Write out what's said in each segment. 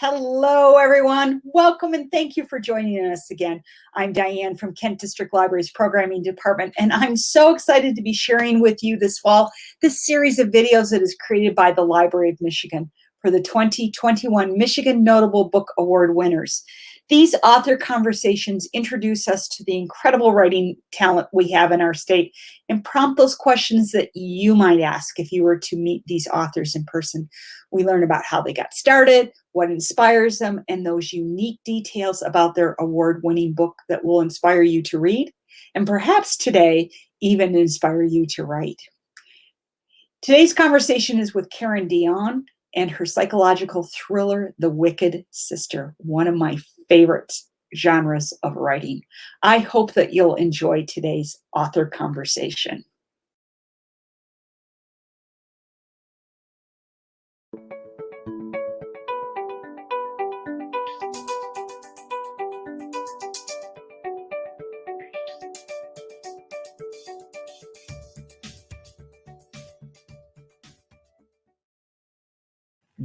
Hello, everyone. Welcome and thank you for joining us again. I'm Diane from Kent District Library's Programming Department, and I'm so excited to be sharing with you this fall this series of videos that is created by the Library of Michigan for the 2021 Michigan Notable Book Award winners. These author conversations introduce us to the incredible writing talent we have in our state and prompt those questions that you might ask if you were to meet these authors in person. We learn about how they got started, what inspires them, and those unique details about their award-winning book that will inspire you to read, and perhaps today even inspire you to write. Today's conversation is with Karen Dion and her psychological thriller, The Wicked Sister, one of my favorite genres of writing. I hope that you'll enjoy today's author conversation.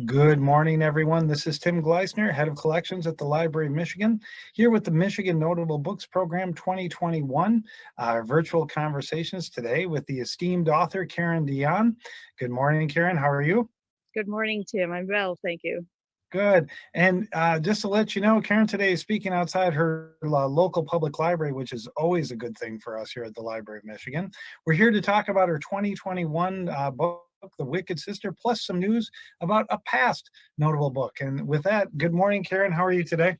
Good morning, everyone. This is Tim Gleisner, Head of Collections at the Library of Michigan, here with the Michigan Notable Books Program 2021, our virtual conversations today with the esteemed author, Karen Dion. Good morning, Karen. How are you? Good morning, Tim. I'm well, thank you. Good. And just to let you know, Karen today is speaking outside her local public library, which is always a good thing for us here at the Library of Michigan. We're here to talk about her 2021 book, The Wicked Sister, plus some news about a past notable book. And with that, good morning, Karen. How are you today?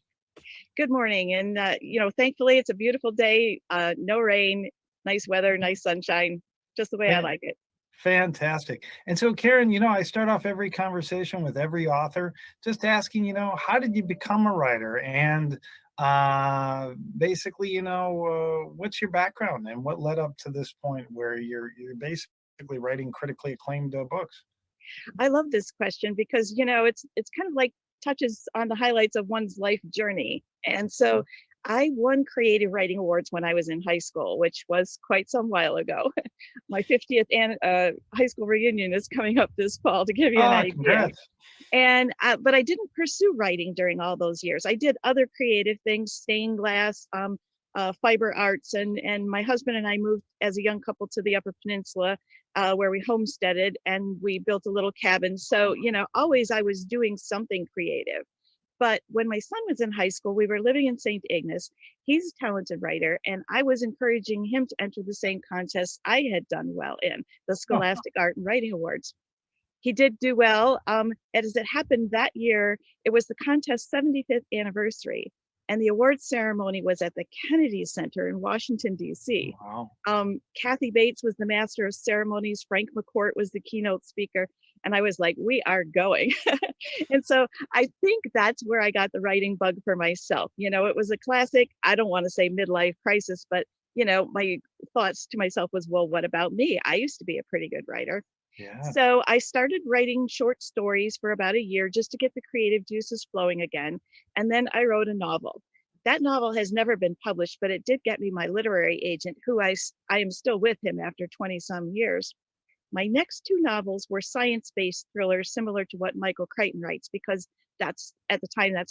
Good morning. And, thankfully it's a beautiful day, no rain, nice weather, nice sunshine, just the way I like it. Fantastic. And so, Karen, I start off every conversation with every author just asking, how did you become a writer? And basically, what's your background and what led up to this point where you're basically writing critically acclaimed books? I love this question because, it's kind of like touches on the highlights of one's life journey. And so I won creative writing awards when I was in high school, which was quite some while ago. My 50th high school reunion is coming up this fall, to give you an idea. Congrats. And but I didn't pursue writing during all those years. I did other creative things, stained glass, fiber arts, and my husband and I moved as a young couple to the Upper Peninsula, where we homesteaded and we built a little cabin. So, always I was doing something creative. But when my son was in high school, we were living in St. Ignace. He's a talented writer, and I was encouraging him to enter the same contest I had done well in, the Scholastic Art and Writing Awards. He did do well. As it happened that year, it was the contest's 75th anniversary, and the awards ceremony was at the Kennedy Center in Washington, D.C. Wow. Kathy Bates was the master of ceremonies. Frank McCourt was the keynote speaker. And I was like, we are going. And so I think that's where I got the writing bug for myself. It was a classic, I don't want to say midlife crisis, but, my thoughts to myself was, well, what about me? I used to be a pretty good writer. Yeah. So I started writing short stories for about a year just to get the creative juices flowing again. And then I wrote a novel. That novel has never been published, but it did get me my literary agent, who I am still with him after 20 some years. My next two novels were science-based thrillers similar to what Michael Crichton writes, because that's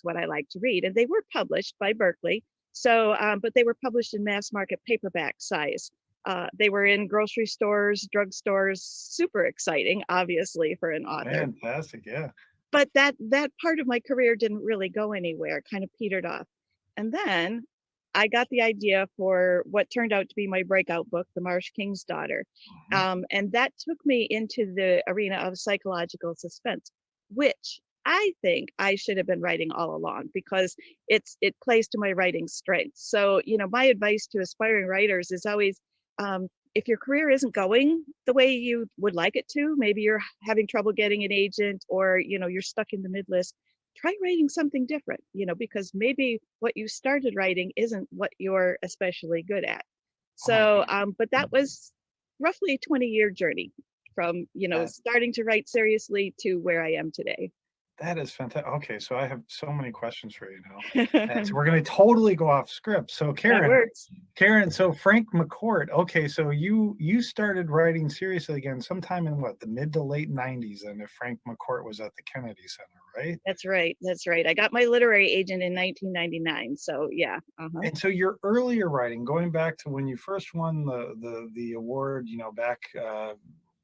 what I like to read. And they were published by Berkeley. So, but they were published in mass market paperback size. They were in grocery stores, drugstores, super exciting, obviously, for an author. Fantastic, yeah. But that part of my career didn't really go anywhere, kind of petered off. And then I got the idea for what turned out to be my breakout book, The Marsh King's Daughter. And that took me into the arena of psychological suspense, which I think I should have been writing all along, because it plays to my writing strengths. So, my advice to aspiring writers is always, if your career isn't going the way you would like it to, maybe you're having trouble getting an agent, or, you're stuck in the mid-list, try writing something different, because maybe what you started writing isn't what you're especially good at. So, but that was roughly a 20-year journey from, starting to write seriously to where I am today. That is fantastic. Okay, so I have so many questions for you now. And so we're going to totally go off script. So That works. Karen, so Frank McCourt. Okay, so you started writing seriously again sometime in what, the mid to late 90s, and if Frank McCourt was at the Kennedy Center, right? That's right. That's right. I got my literary agent in 1999. So yeah. And so your earlier writing, going back to when you first won the award, back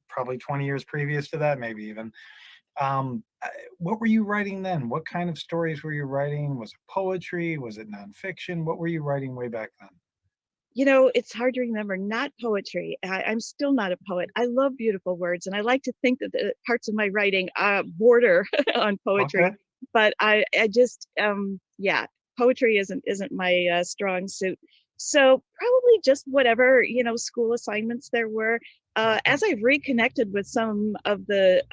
probably 20 years previous to that, maybe even. What were you writing then? What kind of stories were you writing? Was it poetry? Was it nonfiction? What were you writing way back then? It's hard to remember. Not poetry. I'm still not a poet. I love beautiful words, and I like to think that the parts of my writing border on poetry. Okay. But I just, yeah, poetry isn't my strong suit. So probably just whatever school assignments there were. As I've reconnected with some of the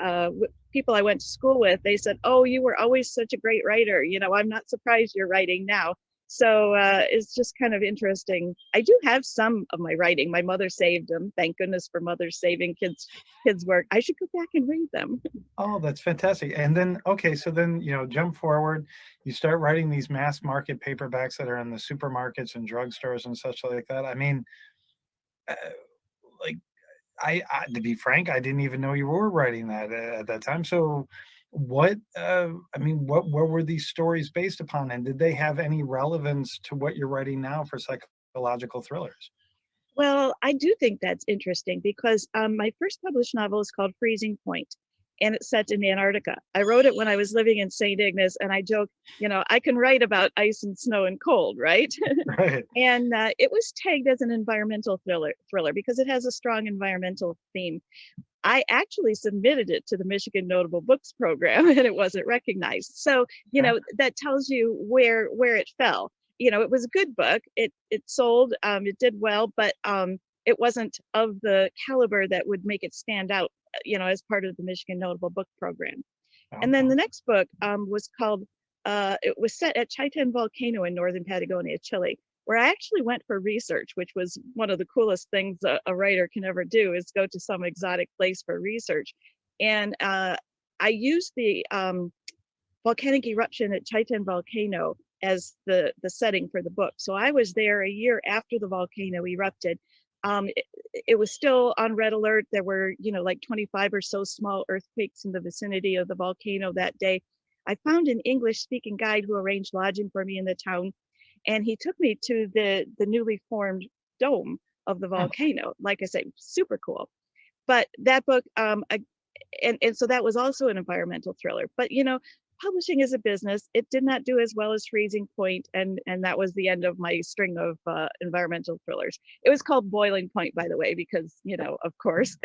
people I went to school with, they said, "Oh, you were always such a great writer. I'm not surprised you're writing now." So it's just kind of interesting. I do have some of my writing. My mother saved them. Thank goodness for mothers saving kids' work. I should go back and read them. Oh, that's fantastic. And then, okay, so then, jump forward, you start writing these mass market paperbacks that are in the supermarkets and drugstores and such like that. I mean, uh, like, to be frank, I didn't even know you were writing that at that time. So what were these stories based upon? And did they have any relevance to what you're writing now for psychological thrillers? Well, I do think that's interesting because my first published novel is called Freezing Point, and it's set in Antarctica. I wrote it when I was living in St. Ignace, and I joke, I can write about ice and snow and cold, right? Right. And it was tagged as an environmental thriller because it has a strong environmental theme. I actually submitted it to the Michigan Notable Books program and it wasn't recognized. So, Okay. that tells you where it fell. It was a good book. It sold, it did well, but it wasn't of the caliber that would make it stand out, as part of the Michigan Notable Book program. And then Okay. the next book was called, it was set at Chichen Volcano in northern Patagonia, Chile, where I actually went for research, which was one of the coolest things a writer can ever do is go to some exotic place for research. And I used the volcanic eruption at Chichen Volcano as the setting for the book. So I was there a year after the volcano erupted. It was still on red alert. There were, like 25 or so small earthquakes in the vicinity of the volcano that day. I found an English speaking guide who arranged lodging for me in the town, and he took me to the newly formed dome of the volcano. Like I say, super cool. But that book, and so that was also an environmental thriller. But publishing is a business. It did not do as well as Freezing Point, and that was the end of my string of environmental thrillers. It was called Boiling Point, by the way, because of course.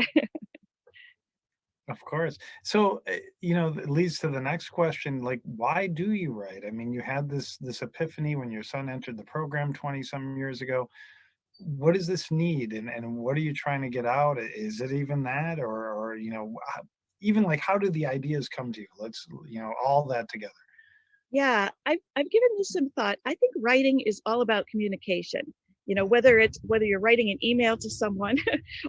Of course. So, it leads to the next question, like, why do you write? I mean, you had this epiphany when your son entered the program 20 some years ago. What is this need, and what are you trying to get out? Is it even that, or even like, how do the ideas come to you? Let's, all that together. Yeah, I've given this some thought. I think writing is all about communication. Whether you're writing an email to someone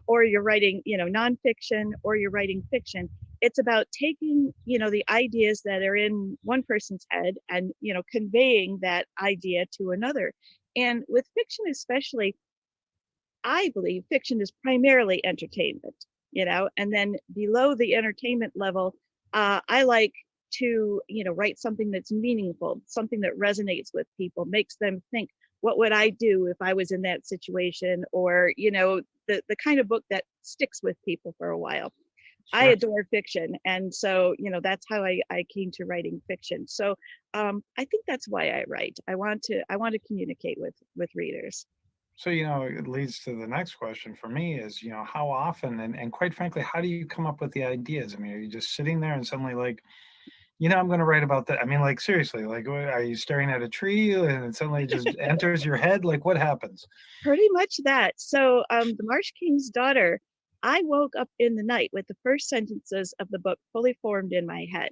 or you're writing, nonfiction or you're writing fiction, it's about taking, the ideas that are in one person's head and, conveying that idea to another. And with fiction especially, I believe fiction is primarily entertainment, and then below the entertainment level, I like to, write something that's meaningful, something that resonates with people, makes them think, what would I do if I was in that situation? Or, the kind of book that sticks with people for a while. I Sure. adore fiction. And so, that's how I came to writing fiction. So I think that's why I write. I want to communicate with readers. So, it leads to the next question for me is, how often and quite frankly, how do you come up with the ideas? I mean, are you just sitting there and suddenly like, I'm going to write about that? I mean, like, seriously, like, are you staring at a tree and it suddenly just enters your head? Like, what happens? Pretty much that. So, the Marsh King's Daughter, I woke up in the night with the first sentences of the book fully formed in my head.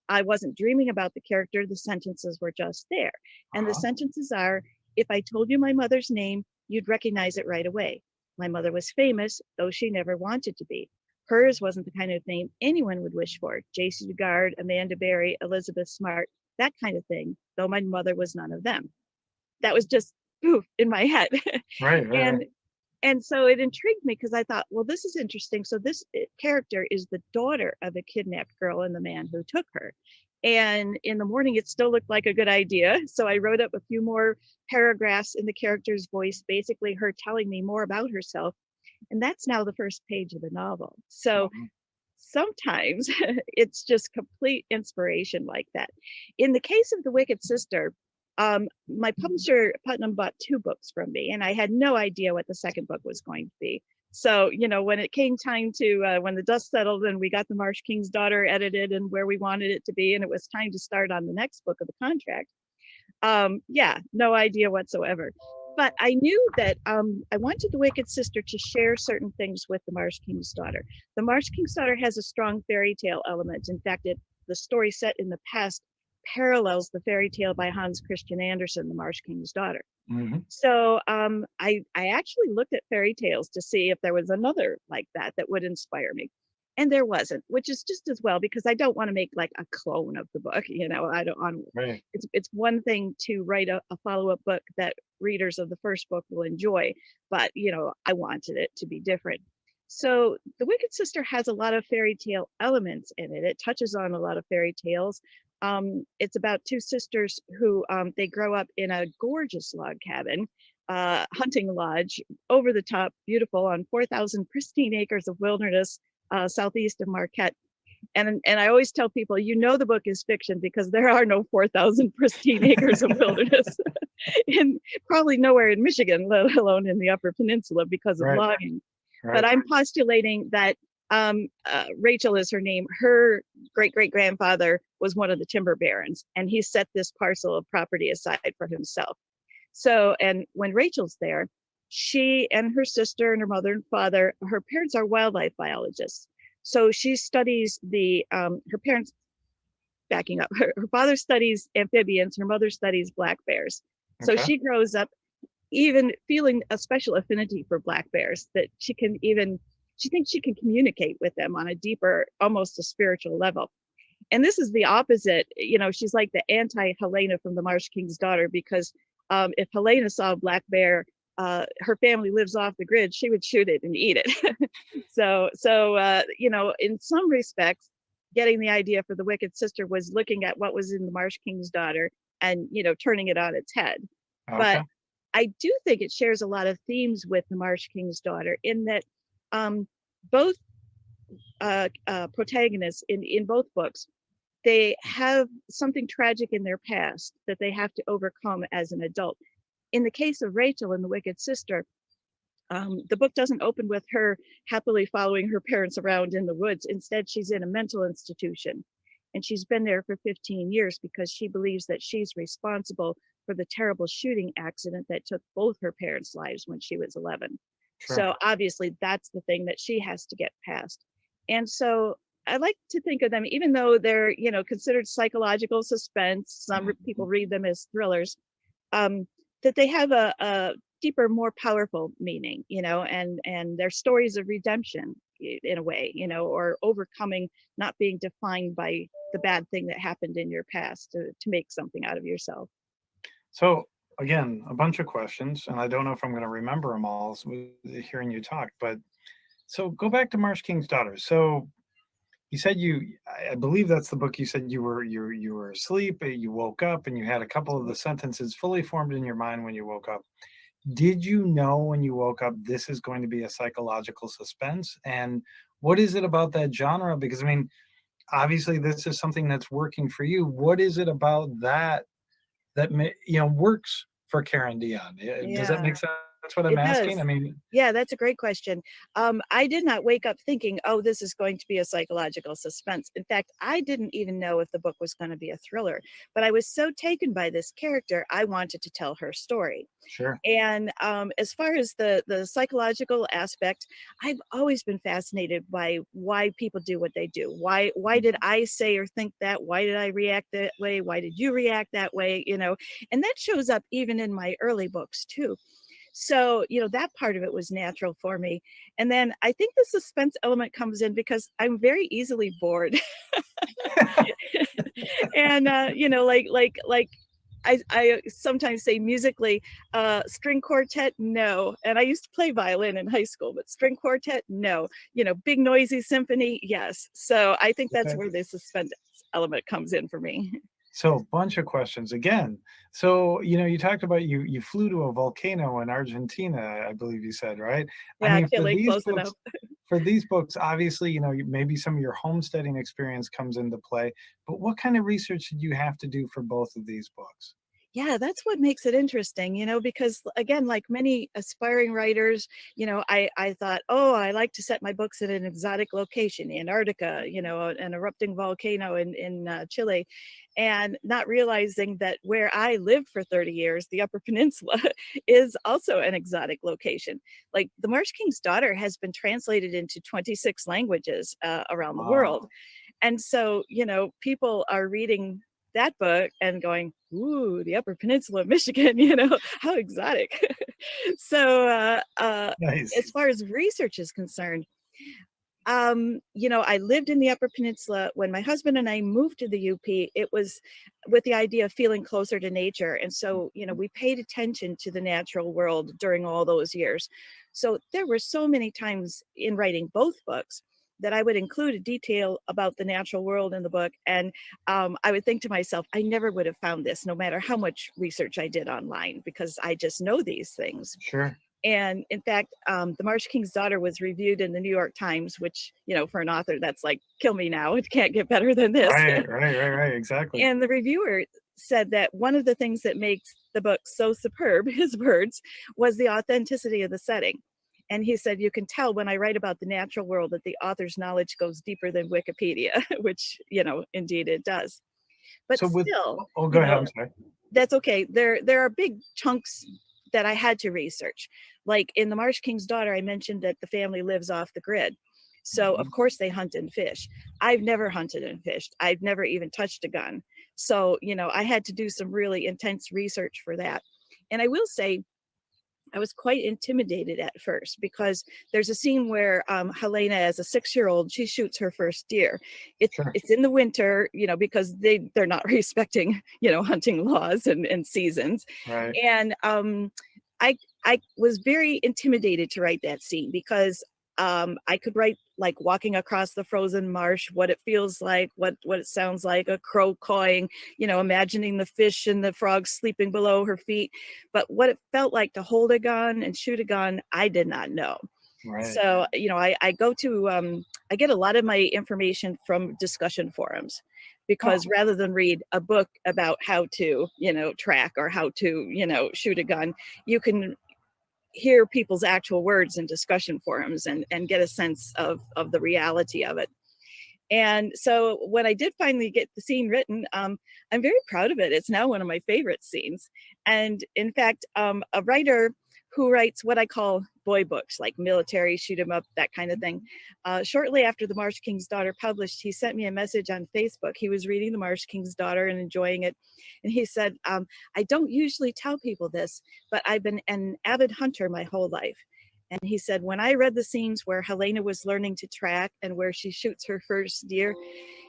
I wasn't dreaming about the character, the sentences were just there. And the Uh-huh. sentences are, if I told you my mother's name, you'd recognize it right away. My mother was famous, though she never wanted to be. Hers wasn't the kind of name anyone would wish for. J.C. Dugard, Amanda Berry, Elizabeth Smart, that kind of thing, though my mother was none of them. That was just poof in my head. Right, right, and right. and so it intrigued me because I thought, well, this is interesting. So this character is the daughter of a kidnapped girl and the man who took her. And in the morning, it still looked like a good idea. So I wrote up a few more paragraphs in the character's voice, basically her telling me more about herself. And that's now the first page of the novel. So Mhm. sometimes it's just complete inspiration like that. In the case of The Wicked Sister, my publisher Putnam bought 2 books from me, and I had no idea what the second book was going to be. So, when it came time to, when the dust settled and we got The Marsh King's Daughter edited and where we wanted it to be, and it was time to start on the next book of the contract, yeah, no idea whatsoever. But I knew that I wanted The Wicked Sister to share certain things with The Marsh King's Daughter. The Marsh King's Daughter has a strong fairy tale element. In fact, the story set in the past parallels the fairy tale by Hans Christian Andersen, The Marsh King's Daughter. Mhm. So I actually looked at fairy tales to see if there was another like that that would inspire me. And there wasn't, which is just as well, because I don't want to make like a clone of the book. I don't want. Right. It's one thing to write a follow-up book that readers of the first book will enjoy, but I wanted it to be different. So The Wicked Sister has a lot of fairy tale elements in it. It touches on a lot of fairy tales. It's about 2 sisters who they grow up in a gorgeous log cabin, hunting lodge, over the top, beautiful, on 4,000 pristine acres of wilderness southeast of Marquette. And I always tell people, the book is fiction because there are no 4,000 pristine acres of wilderness, in probably nowhere in Michigan, let alone in the Upper Peninsula, because of Right. logging. But Right. I'm postulating that Rachel is her name. Her great-great-grandfather was one of the timber barons, and he set this parcel of property aside for himself. So, and when Rachel's there, she and her sister and her mother and father, her parents are wildlife biologists. So she studies her parents, backing up, her father studies amphibians, her mother studies black bears. So Okay. she grows up even feeling a special affinity for black bears, that she thinks she can communicate with them on a deeper, almost a spiritual level. And this is the opposite. She's like the anti-Helena from The Marsh King's Daughter, because if Helena saw a black bear, her family lives off the grid, she would shoot it and eat it. So in some respects, getting the idea for The Wicked Sister was looking at what was in The Marsh King's Daughter and, turning it on its head. Okay. But I do think it shares a lot of themes with The Marsh King's Daughter, in that both protagonists in both books, they have something tragic in their past that they have to overcome as an adult. In the case of Rachel and The Wicked Sister, the book doesn't open with her happily following her parents around in the woods. Instead, she's in a mental institution, and she's been there for 15 years because she believes that she's responsible for the terrible shooting accident that took both her parents' lives when she was 11. Sure. So obviously that's the thing that she has to get past. And so I like to think of them, even though they're, considered psychological suspense, some people read them as thrillers, that they have a deeper, more powerful meaning, and they're stories of redemption in a way, or overcoming, not being defined by the bad thing that happened in your past to make something out of yourself. So again, a bunch of questions, and I don't know if I'm going to remember them all hearing you talk. But so go back to Marsh King's Daughter. So you said I believe that's the book. You said you were asleep, you woke up, and you had a couple of the sentences fully formed in your mind when you woke up. Did you know when you woke up this is going to be a psychological suspense? And what is it about that genre? Because I mean, obviously this is something that's working for you. What is it about that works for Karen Dion? Does that Yeah, make sense? That's what I'm it asking. does. I mean, Yeah, that's a great question. I did not wake up thinking, oh, this is going to be a psychological suspense. In fact, I didn't even know if the book was going to be a thriller, but I was so taken by this character, I wanted to tell her story. sure. And as far as the psychological aspect, I've always been fascinated by why people do what they do. Why did I say or think that? Why did I react that way? Why did you react that way? And that shows up even in my early books too. So, that part of it was natural for me. And then I think the suspense element comes in because I'm very easily bored. And I sometimes say musically, string quartet, no. And I used to play violin in high school, but string quartet, no. Big noisy symphony, yes. So I think that's Okay. where the suspense element comes in for me. So a bunch of questions again. So, you talked about you flew to a volcano in Argentina, I believe you said, right? I Yeah, mean, Chile, close enough. for these books, obviously, maybe some of your homesteading experience comes into play, but what kind of research did you have to do for both of these books? Yeah, that's what makes it interesting, because again, like many aspiring writers, I thought, oh, I like to set my books in an exotic location, Antarctica, an erupting volcano in Chile, and not realizing that where I lived for 30 years, the Upper Peninsula, is also an exotic location. Like The Marsh King's Daughter has been translated into 26 languages around the world. Wow. And so, people are reading that book and going, ooh, the Upper Peninsula of Michigan, how exotic. So, Nice. as far as research is concerned, I lived in the Upper Peninsula. When my husband and I moved to the UP, it was with the idea of feeling closer to nature. And so, we paid attention to the natural world during all those years. So there were so many times in writing both books that I would include a detail about the natural world in the book. And I would think to myself, I never would have found this, no matter how much research I did online, because I just know these things. Sure. And in fact, The Marsh King's Daughter was reviewed in the New York Times, which, for an author, that's like, kill me now. It can't get better than this. Right. Exactly. And the reviewer said that one of the things that makes the book so superb, his words, was the authenticity of the setting. And he said, you can tell when I write about the natural world that the author's knowledge goes deeper than Wikipedia, which, indeed it does. But So still, go ahead. I'm sorry. that's okay. There are big chunks that I had to research. Like in The Marsh King's Daughter, I mentioned that the family lives off the grid. So of course they hunt and fish. I've never hunted and fished. I've never even touched a gun. So, I had to do some really intense research for that. And I will say, I was quite intimidated at first because there's a scene where Helena, as a 6-year-old, she shoots her first deer. Sure. It's in the winter, because they're not respecting, hunting laws and seasons. Right. And I was very intimidated to write that scene because I could write like walking across the frozen marsh, what it feels like, what it sounds like, a crow cawing, imagining the fish and the frogs sleeping below her feet. But what it felt like to hold a gun and shoot a gun, I did not know. Right. So, I go to, I get a lot of my information from discussion forums because rather than read a book about how to, track or how to, shoot a gun, you can hear people's actual words in discussion forums and get a sense of the reality of it. And so when I did finally get the scene written, I'm very proud of it. It's now one of my favorite scenes. And in fact, a writer who writes what I call boy books, like military, shoot 'em up, that kind of thing. Shortly after The Marsh King's Daughter published, he sent me a message on Facebook. He was reading The Marsh King's Daughter and enjoying it. And he said, I don't usually tell people this, but I've been an avid hunter my whole life. And he said, when I read the scenes where Helena was learning to track and where she shoots her first deer,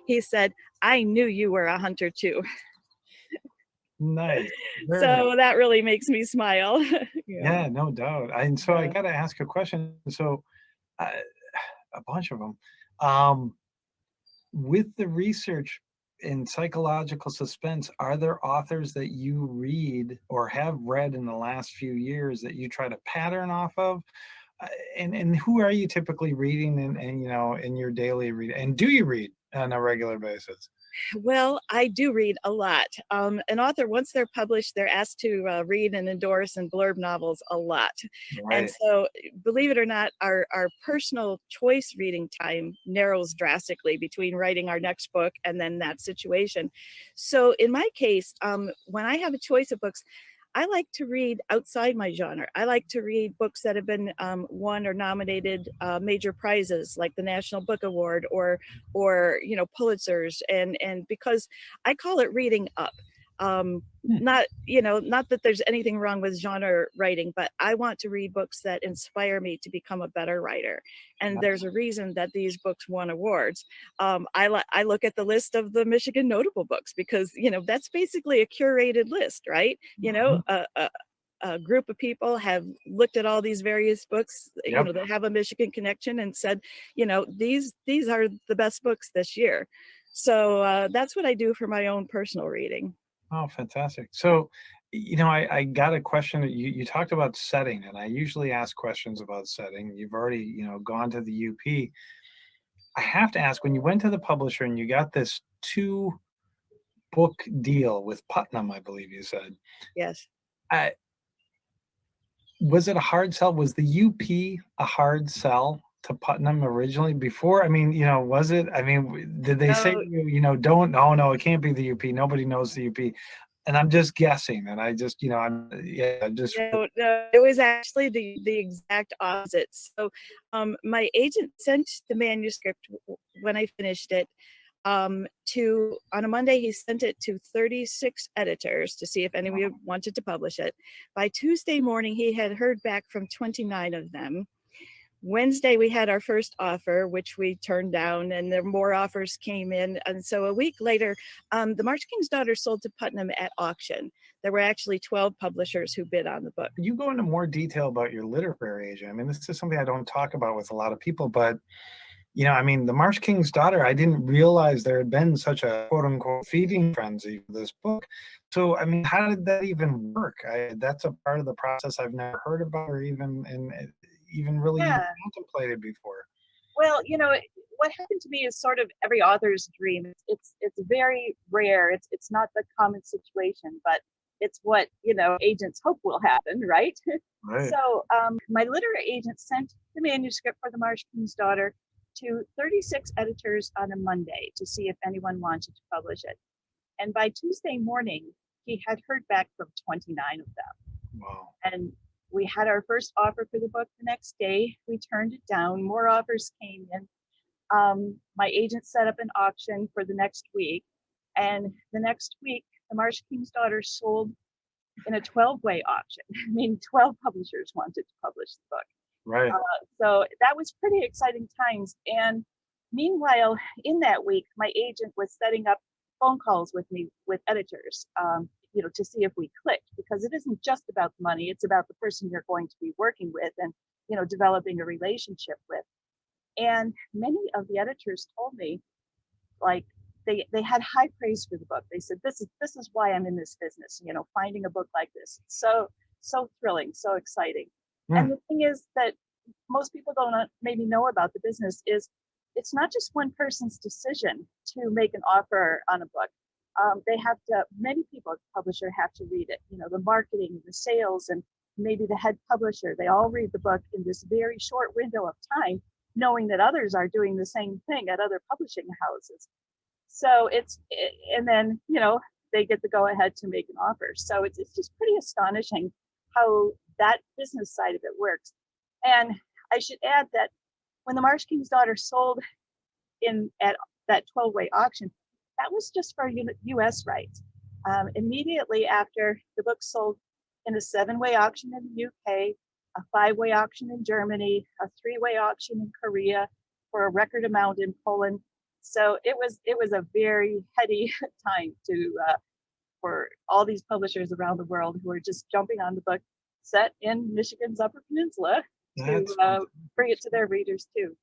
he said, I knew you were a hunter too. Nice. Very nice. So that really makes me smile. Yeah, no doubt. And so I Yeah. got to ask a question. So, uh, a bunch of them. Um, with the research in psychological suspense, are there authors that you read or have read in the last few years that you try to pattern off of? Uh, and who are you typically reading and in your daily read? And do you read on a regular basis? Well, I do read a lot. An author, once they're published, they're asked to read and endorse and blurb novels a lot. And Right. so, believe it or not, our personal choice reading time narrows drastically between writing our next book and then that situation. So, in my case, when I have a choice of books, I like to read outside my genre. I like to read books that have been won or nominated major prizes like the National Book Award or Pulitzers, and because I call it reading up. Not, not that there's anything wrong with genre writing, but I want to read books that inspire me to become a better writer. And there's a reason that these books won awards. I look at the list of the Michigan notable books because, that's basically a curated list, right? A group of people have looked at all these various books, Yep. that have a Michigan connection and said, these are the best books this year. So that's what I do for my own personal reading. Oh, fantastic. So, I got a question. You talked about setting, and I usually ask questions about setting. You've already, gone to the UP. I have to ask, when you went to the publisher and you got this two book deal with Putnam, I believe you said, Yes. I, was it a hard sell? Was the UP a hard sell to Putnam originally before? I mean, was it? I mean, did they say, No. don't, oh no, it can't be the UP. Nobody knows the UP. And I'm just guessing. And I just, I'm just. No, it was actually the exact opposite. So, my agent sent the manuscript when I finished it on a Monday. He sent it to 36 editors to see if anyone wanted to publish it. By Tuesday morning, he had heard back from 29 of them. Wednesday, we had our first offer, which we turned down, and there more offers came in. And so a week later, the Marsh King's Daughter sold to Putnam at auction. There were actually 12 publishers who bid on the book. You go into more detail about your literary agent. I mean, this is something I don't talk about with a lot of people, but I mean, the Marsh King's Daughter, I didn't realize there had been such a quote unquote feeding frenzy for this book. So, I mean, how did that even work? That's a part of the process I've never heard about or even really contemplated before. Well, what happened to me is sort of every author's dream. It's very rare. It's not the common situation, but it's what agents hope will happen, right? Right. So my literary agent sent the manuscript for the Marsh King's Daughter to 36 editors on a Monday to see if anyone wanted to publish it. And by Tuesday morning, he had heard back from 29 of them. Wow. And we had our first offer for the book the next day. We turned it down. More offers came in. My agent set up an auction for the next week. And the next week, the Marsh King's Daughter sold in a 12-way auction. I mean, 12 publishers wanted to publish the book. Right. So that was pretty exciting times. And meanwhile, in that week, my agent was setting up phone calls with me, with editors, to see if we clicked, because it isn't just about the money. It's about the person you're going to be working with and, developing a relationship with. And many of the editors told me, like, they had high praise for the book. They said, this is why I'm in this business, finding a book like this. It's so thrilling, so exciting. And the thing is that most people don't maybe know about the business is it's not just one person's decision to make an offer on a book. Many people at the publisher have to read it, the marketing, the sales, and maybe the head publisher. They all read the book in this very short window of time, knowing that others are doing the same thing at other publishing houses. So and then, they get the go ahead to make an offer. So it's just pretty astonishing how that business side of it works. And I should add that when the Marsh King's Daughter sold at that 12-way auction, that was just for U.S. rights. Immediately after, the book sold in a 7-way auction in the UK, a 5-way auction in Germany, a 3-way auction in Korea, for a record amount in Poland. So it was a very heady time for all these publishers around the world who are just jumping on the book set in Michigan's Upper Peninsula to bring it to their readers too.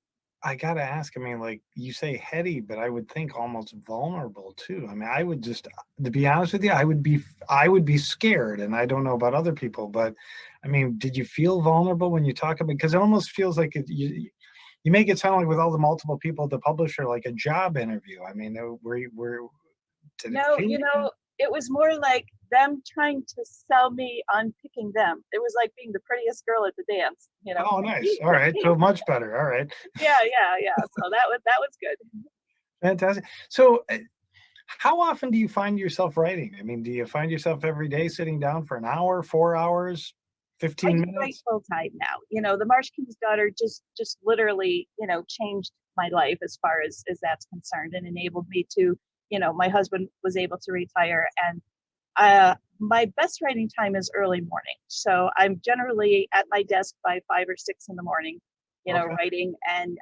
I gotta ask, I mean, like you say heady, but I would think almost vulnerable too. I mean, I would just, to be honest with you, I would be scared, and I don't know about other people, but I mean, did you feel vulnerable when you talk about, because it almost feels like you make it sound like with all the multiple people at the publisher, like a job interview. I mean, it was more like them trying to sell me on picking them. It was like being the prettiest girl at the dance, Oh, nice. All right. So much better. All right. Yeah. So that was good. Fantastic. So how often do you find yourself writing? I mean, do you find yourself every day sitting down for an hour, 4 hours, 15 minutes? I write full time now. The Marsh King's Daughter just literally, changed my life as far as that's concerned, and enabled me to, my husband was able to retire, and My best writing time is early morning. So I'm generally at my desk by 5 or 6 in the morning, Okay. writing. And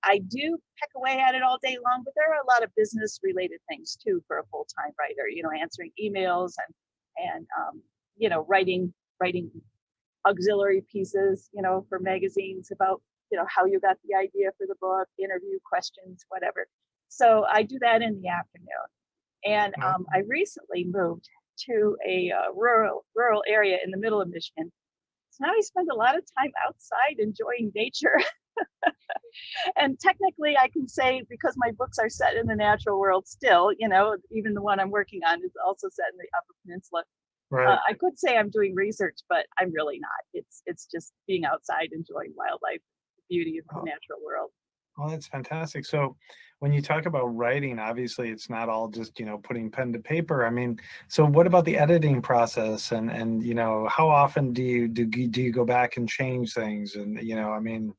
I do peck away at it all day long, but there are a lot of business related things too for a full-time writer, answering emails and writing auxiliary pieces, for magazines about, how you got the idea for the book, interview questions, whatever. So I do that in the afternoon. And I recently moved to a rural area in the middle of Michigan. So now I spend a lot of time outside enjoying nature. And technically, I can say because my books are set in the natural world still, even the one I'm working on is also set in the Upper Peninsula. Right. I could say I'm doing research, but I'm really not. It's just being outside, enjoying wildlife, the beauty of the natural world. Well, that's fantastic. So when you talk about writing, obviously it's not all just, putting pen to paper. I mean, so what about the editing process and how often do you go back and change things? And, I mean,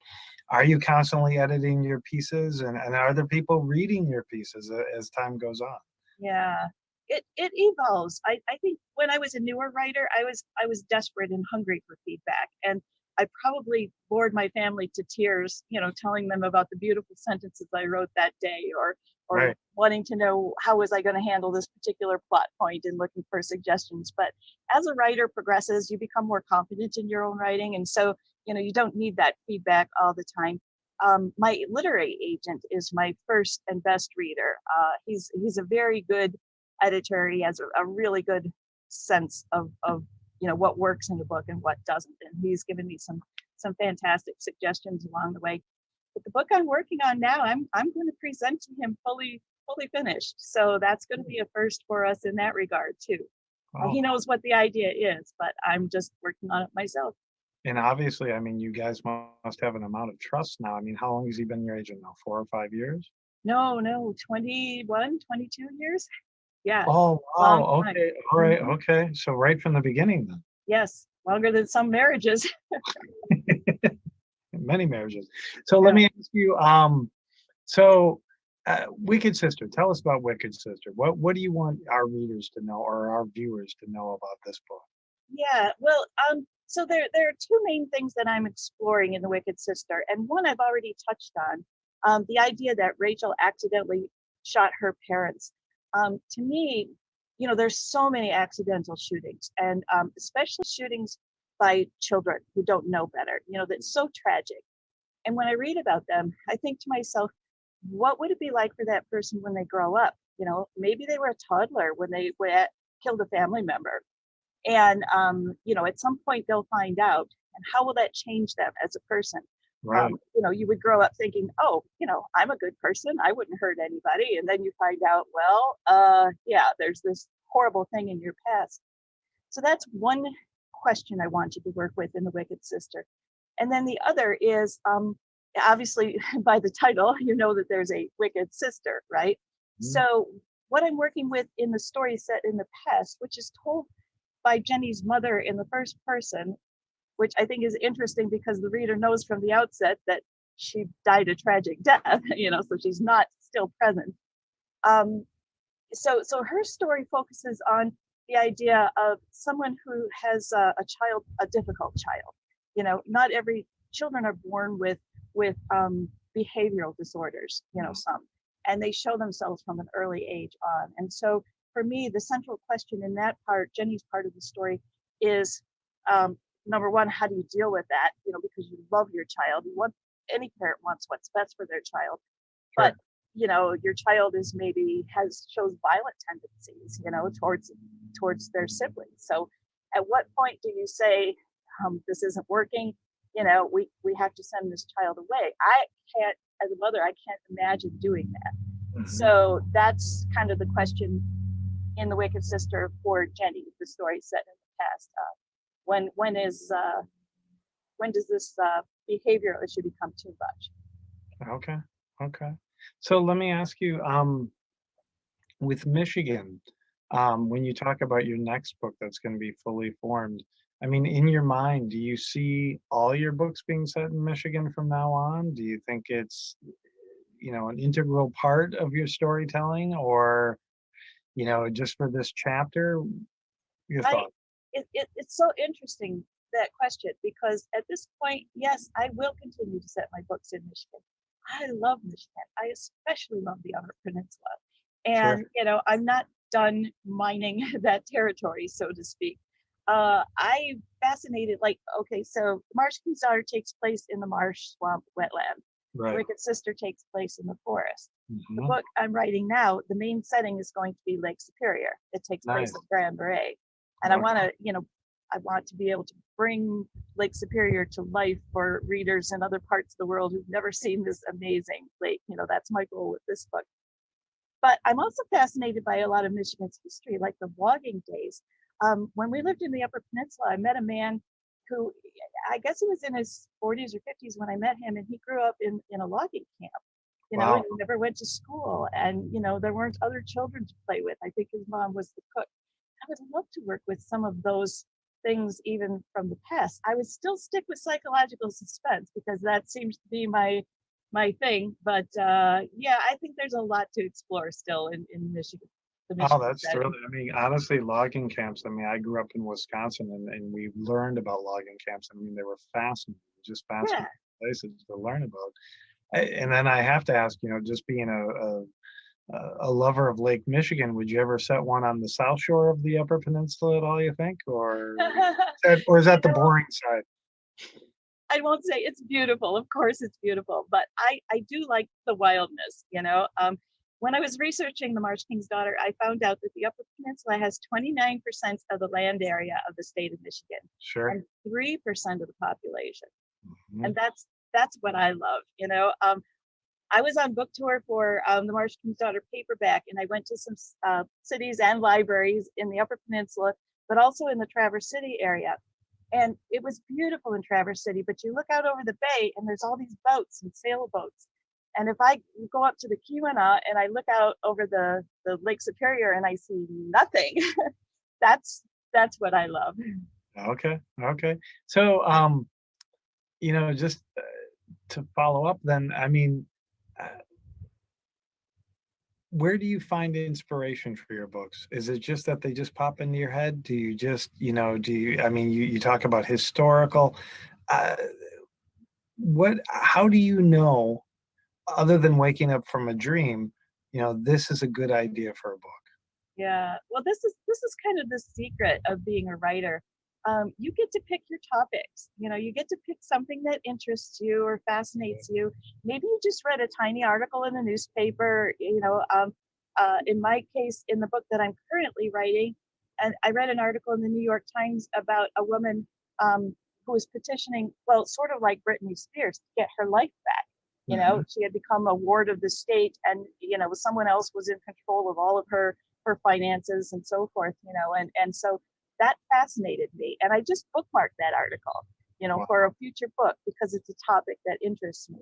are you constantly editing your pieces and are there people reading your pieces as time goes on? Yeah, it evolves. I think when I was a newer writer, I was desperate and hungry for feedback, and I probably bored my family to tears, telling them about the beautiful sentences I wrote that day, or Right. wanting to know how was I going to handle this particular plot point and looking for suggestions. But as a writer progresses, you become more confident in your own writing, and so you don't need that feedback all the time. My literary agent is my first and best reader. He's a very good editor. He has a really good sense of what works in the book and what doesn't, and he's given me some fantastic suggestions along the way. But the book I'm working on now, I'm going to present to him fully finished. So that's going to be a first for us in that regard too. He Oh, knows what the idea is, but I'm just working on it myself. and obviously, I mean, you guys must have an amount of trust now. I mean, how long has he been your agent now? 4 or 5 years? No, 21, 22 years. Yeah, Oh, long wow. time. Okay. All right. Mhm. Okay. So right from the beginning then. Yes, longer than some marriages. Many marriages. So let Yeah. me ask you, so Wicked Sister, tell us about Wicked Sister. What do you want our readers to know or our viewers to know about this book? Yeah. Well, so there are two main things that I'm exploring in The Wicked Sister, and one I've already touched on. The idea that Rachel accidentally shot her parents. To me, there's so many accidental shootings, and especially shootings by children who don't know better. That's so tragic. And when I read about them, I think to myself, what would it be like for that person when they grow up? Maybe they were a toddler when they killed a family member. And, at some point they'll find out. And how will that change them as a person? Right. You would grow up thinking, oh, I'm a good person. I wouldn't hurt anybody. And then you find out, well, yeah, there's this horrible thing in your past. So that's one question I want you to work with in The Wicked Sister. And then the other is obviously by the title, you know that there's a wicked sister, right? Mhm. So what I'm working with in the story set in the past, which is told by Jenny's mother in the first person, which I think is interesting because the reader knows from the outset that she died a tragic death, so she's not still present. Um, so her story focuses on the idea of someone who has a child, a difficult child. Not every children are born with behavioral disorders. Some, and they show themselves from an early age on. And so for me, the central question in that part, Jenny's part of the story, is um, number one, how do you deal with that? Because you love your child, any parent wants what's best for their child, but Sure. your child is maybe shows violent tendencies towards their siblings. So at what point do you say, this isn't working, we have to send this child away? I can't, as a mother, I can't imagine doing that. Mhm. So that's kind of the question in The Wicked Sister for Jenny, the story set in the past. When does this behavioral issue become too much? Okay. Okay. So let me ask you, with Michigan, when you talk about your next book that's going to be fully formed, I mean, in your mind, do you see all your books being set in Michigan from now on? Do you think it's, an integral part of your storytelling or, just for this chapter? Your I thought? it's so interesting, that question, because at this point, yes, I will continue to set my books in Michigan. I love Michigan. I especially love the Upper Peninsula. Sure. And, I'm not done mining that territory, so to speak. I fascinated, like, okay, so Marsh King's Daughter takes place in the marsh swamp wetland. Right. Wicked Sister takes place in the forest. The Hmm. book I'm writing now, the main setting is going to be Lake Superior. It takes place Nice. in Grand Marais. And Okay. I want to be able to bring Lake Superior to life for readers in other parts of the world who've never seen this amazing lake. That's my goal with this book. But I'm also fascinated by a lot of Michigan's history, like the logging days. When we lived in the Upper Peninsula, I met a man who, I guess he was in his 40s or 50s when I met him, and he grew up in a logging camp, and Wow. he never went to school, and, there weren't other children to play with. I think his mom was the cook. I would love to work with some of those things even from the past. I would still stick with psychological suspense because that seems to be my thing. But yeah, I think there's a lot to explore still in Michigan, the Oh, Michigan that's setting. really, I mean, honestly, logging camps. I mean, I grew up in Wisconsin and we learned about logging camps. I mean, they were fascinating, just Yeah. fascinating places to learn about. And then I have to ask, just being a lover of Lake Michigan, would you ever set one on the South Shore of the Upper Peninsula at all, you think? Or is that you the know, boring side? I won't say it's beautiful. Of course, it's beautiful, but I do like the wildness. When I was researching the Marsh King's Daughter, I found out that the Upper Peninsula has 29% of the land area of the state of Michigan Sure. and 3% of the population. Mhm. And that's what I love. I was on book tour for the Marsh King's Daughter paperback, and I went to some cities and libraries in the Upper Peninsula, but also in the Traverse City area. And it was beautiful in Traverse City, but you look out over the bay and there's all these boats and sailboats. And if I go up to the Keweenaw and I look out over the Lake Superior and I see nothing, that's that's what I love. Okay. Okay. So, just to follow up, then, I mean, uh, where do you find inspiration for your books? Is it just that they just pop into your head? Do you just, I mean, you talk about historical, uh, how do you know, other than waking up from a dream, this is a good idea for a book? Yeah. Well, this is kind of the secret of being a writer. You get to pick your topics. You get to pick something that interests you or fascinates you. Maybe you just read a tiny article in the newspaper. In my case, in the book that I'm currently writing, and I read an article in the New York Times about a woman who was petitioning, well, sort of like Britney Spears, to get her life back. Mhm. She had become a ward of the state, and someone else was in control of all of her finances and so forth, and so that fascinated me. And I just bookmarked that article, for Wow. a future book because it's a topic that interests me.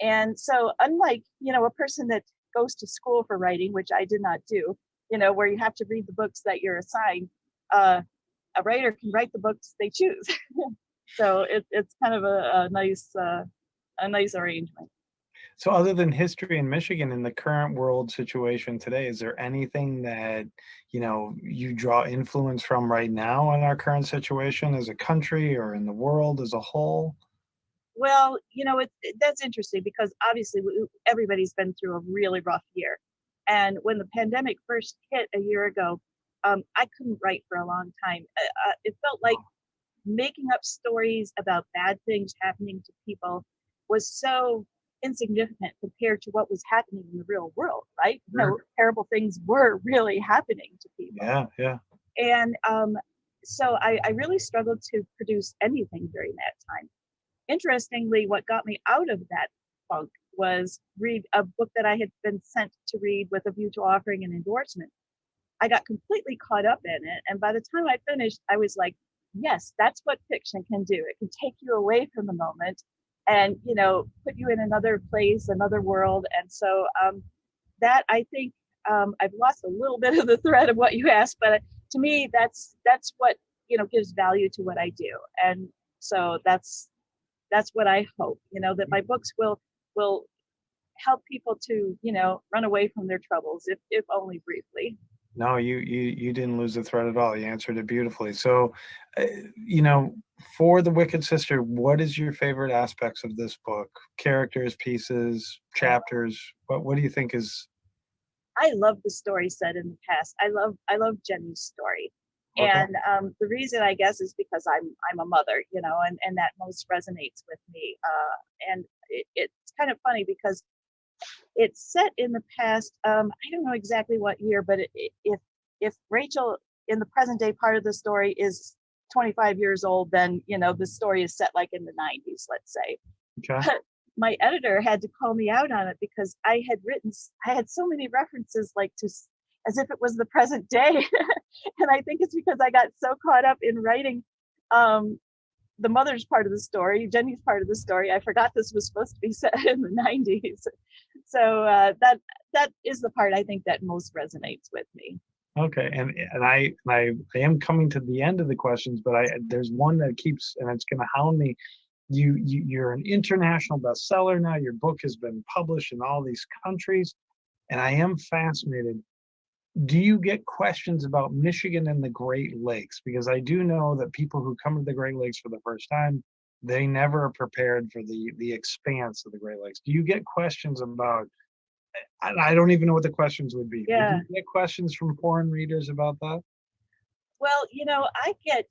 And so, unlike, a person that goes to school for writing, which I did not do, where you have to read the books that you're assigned, uh, a writer can write the books they choose. So it's kind of a nice arrangement. So other than history in Michigan, in the current world situation today, is there anything that, you draw influence from right now in our current situation as a country or in the world as a whole? Well, that's interesting because obviously everybody's been through a really rough year. And when the pandemic first hit a year ago, I couldn't write for a long time. It felt like making up stories about bad things happening to people was so insignificant compared to what was happening in the real world, right? Sure. Terrible things were really happening to people. Yeah, yeah. And so I really struggled to produce anything during that time. Interestingly, what got me out of that funk was read a book that I had been sent to read with a view to offering an endorsement. I got completely caught up in it. And by the time I finished, I was like, yes, that's what fiction can do. It can take you away from the moment and, put you in another place, another world. And so that I think I've lost a little bit of the thread of what you asked, but to me, that's what, gives value to what I do. And so that's what I hope, that my books will help people to, run away from their troubles, if only briefly. No, you didn't lose the thread at all. You answered it beautifully. So, uh, you know, for The Wicked Sister, what is your favorite aspects of this book? Characters, pieces, chapters? What do you think is I love the story set in the past. I love Jenny's story. okay? And the reason I guess is because I'm a mother, you know, and that most resonates with me. And it's kind of funny because it's set in the past. I don't know exactly what year, but if Rachel in the present day part of the story is 25 years old, then you know the story is set like in the 90s, let's say. Okay. But my editor had to call me out on it because I had so many references like as if it was the present day, and I think it's because I got so caught up in writing um, the mother's part of the story, Jenny's part of the story. I forgot this was supposed to be set in the 90s. So that is the part I think that most resonates with me. Okay, and I am coming to the end of the questions, but I there's one that keeps and it's going to hound me. You're an international bestseller now. Your book has been published in all these countries, and I am fascinated. Do you get questions about Michigan and the Great Lakes? Because I do know that people who come to the Great Lakes for the first time, they never are prepared for the expanse of the Great Lakes. Do you get questions about I don't even know what the questions would be, but do Yeah. you get questions from foreign readers about that? Well, you know, I get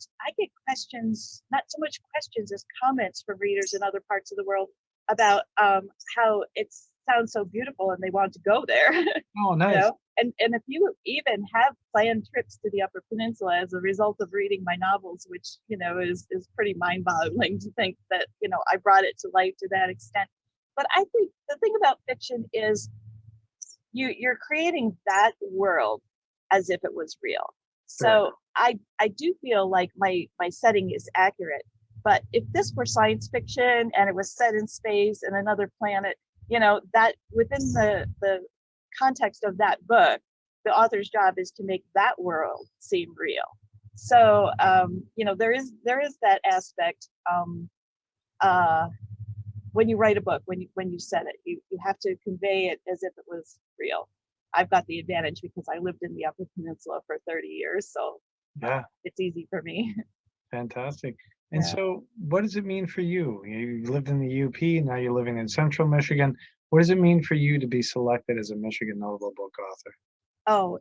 questions, not so much questions as comments from readers in other parts of the world about how it sounds so beautiful and they want to go there. Oh, You nice. know, and if you even have planned trips to the Upper Peninsula as a result of reading my novels, which you know is pretty mind-boggling to think that you know I brought it to life to that extent. But I think the thing about fiction is you're creating that world as if it was real. Sure. So I do feel like my setting is accurate. But if this were science fiction and it was set in space and another planet, you know, that within the context of that book, the author's job is to make that world seem real. So you know, there is that aspect. Uh, when you write a book, when you set it, you have to convey it as if it was real. I've got the advantage because I lived in the Upper Peninsula for 30 years, so Yeah, it's easy for me. fantastic. And Yeah. so what does it mean for you? You lived in the UP, now you're living in Central Michigan. What does it mean for you to be selected as a Michigan Notable Book Author? Oh,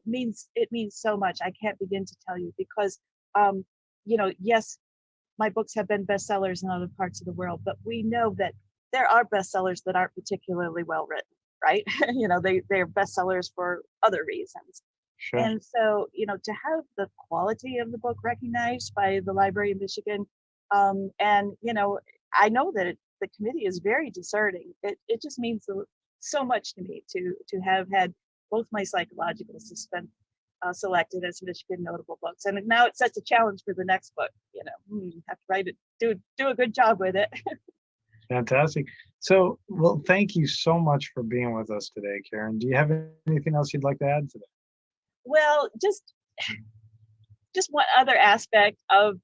it means so much. I can't begin to tell you because um, you know, yes, my books have been bestsellers in other parts of the world, but we know that there are bestsellers that aren't particularly well written, right? You know, they're bestsellers for other reasons. Sure. And so, you know, to have the quality of the book recognized by the Library of Michigan, and you know, I know that the committee is very discerning. It just means so much to me to have had both my psychological suspense selected as Michigan notable books, and now it sets a challenge for the next book. You know, have to write it, do a good job with it. Fantastic. So, well, thank you so much for being with us today, Karen. Do you have anything else you'd like to add today? Well, just one other aspect of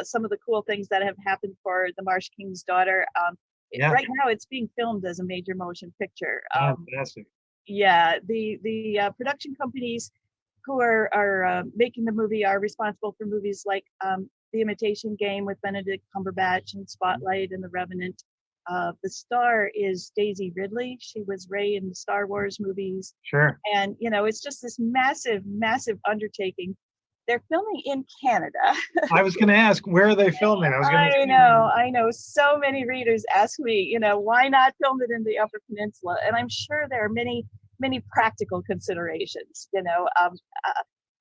some of the cool things that have happened for the Marsh King's Daughter. Yeah, Right now, it's being filmed as a major motion picture. fantastic. Yeah, the production companies who are making the movie are responsible for movies like The Imitation Game with Benedict Cumberbatch and Spotlight and The Revenant. The star is Daisy Ridley. She was Rey in the Star Wars movies, Sure. and you know it's just this massive, massive undertaking. They're filming in Canada. I was going to ask, where are they filming? I was going to I say, know, I know. So many readers ask me, you know, why not film it in the Upper Peninsula? And I'm sure there are many, many practical considerations. You know, I'm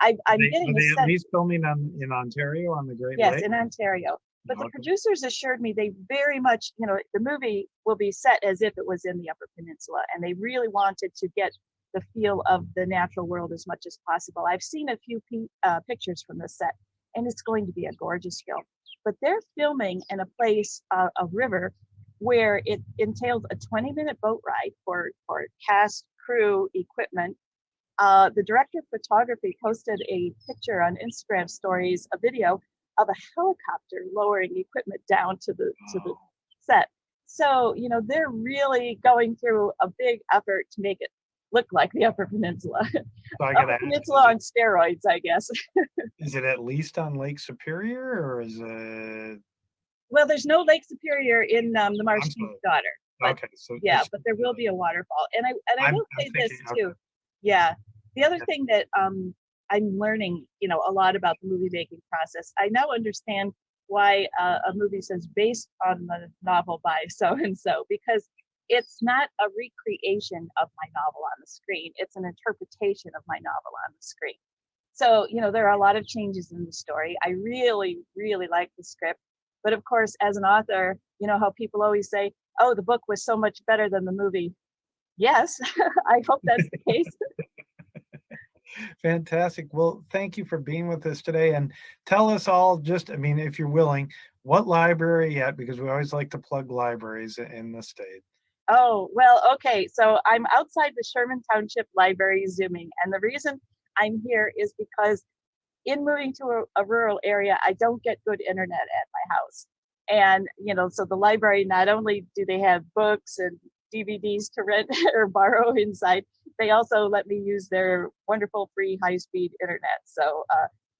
are getting a they at sense, least filming in Ontario on the Great yes, Lake? in Ontario. But the Okay. producers assured me they very much, you know, the movie will be set as if it was in the Upper Peninsula, and they really wanted to get the feel of the natural world as much as possible. I've seen a few pictures from the set, and it's going to be a gorgeous film. But they're filming in a place, a river, where it entails a 20-minute boat ride for cast, crew, equipment. The director of photography posted a picture on Instagram stories, a video of a helicopter lowering equipment down to the set. So you know they're really going through a big effort to make it look like the Upper Peninsula. So I gotta Upper ask, Peninsula on steroids, I guess. is it at least on Lake Superior, or is it? Well, there's no Lake Superior in the Marsh I'm King's sorry. Daughter, but Okay, so yeah, it's but there will be a waterfall. And I I'm will I'm say thinking, this okay. too. Yeah. The other Yeah. thing that I'm learning, a lot about the movie making process. I now understand why a movie says based on the novel by so and so, because it's not a recreation of my novel on the screen. It's an interpretation of my novel on the screen. So, there are a lot of changes in the story. I really, really like the script. But of course, as an author, you know how people always say, oh, the book was so much better than the movie. Yes, I hope that's the case. Fantastic. Well, thank you for being with us today, and tell us all, just, I mean, if you're willing, what library yet, because we always like to plug libraries in the state. Oh, well, okay. So I'm outside the Sherman Township Library Zooming. And the reason I'm here is because in moving to a rural area, I don't get good internet at my house. And, so the library, not only do they have books and DVDs to rent or borrow inside, they also let me use their wonderful free high-speed internet. So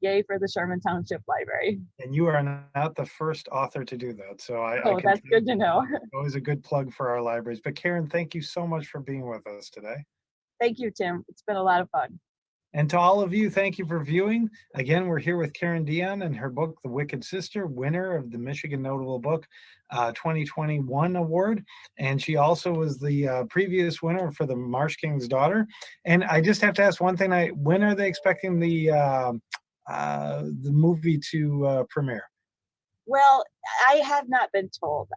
yay for the Sherman Township Library. And you are not the first author to do that, so I Oh, can that's tell good to you, know. always a good plug for our libraries. But Karen, thank you so much for being with us today. Thank you, Tim. It's been a lot of fun. And to all of you, thank you for viewing. Again, we're here with Karen Dion and her book, The Wicked Sister, winner of the Michigan Notable Book 2021 award. And she also was the previous winner for the Marsh King's Daughter. And I just have to ask one thing: when are they expecting the movie to premiere? Well, I have not been told.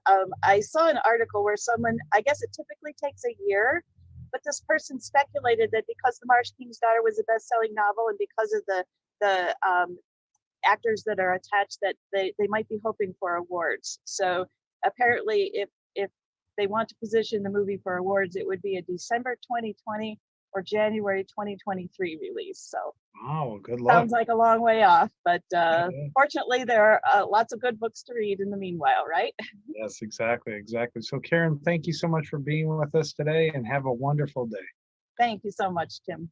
I saw an article where someone, I guess it typically takes a year, but this person speculated that because The Marsh King's Daughter was a best-selling novel and because of the actors that are attached, that they might be hoping for awards. So apparently, if they want to position the movie for awards, it would be a December 2020 or January 2023 release. So Oh, good luck. sounds like a long way off, but Yeah. fortunately, there are lots of good books to read in the meanwhile, right? Yes, exactly, exactly. So Karen, thank you so much for being with us today, and have a wonderful day. Thank you so much, Tim.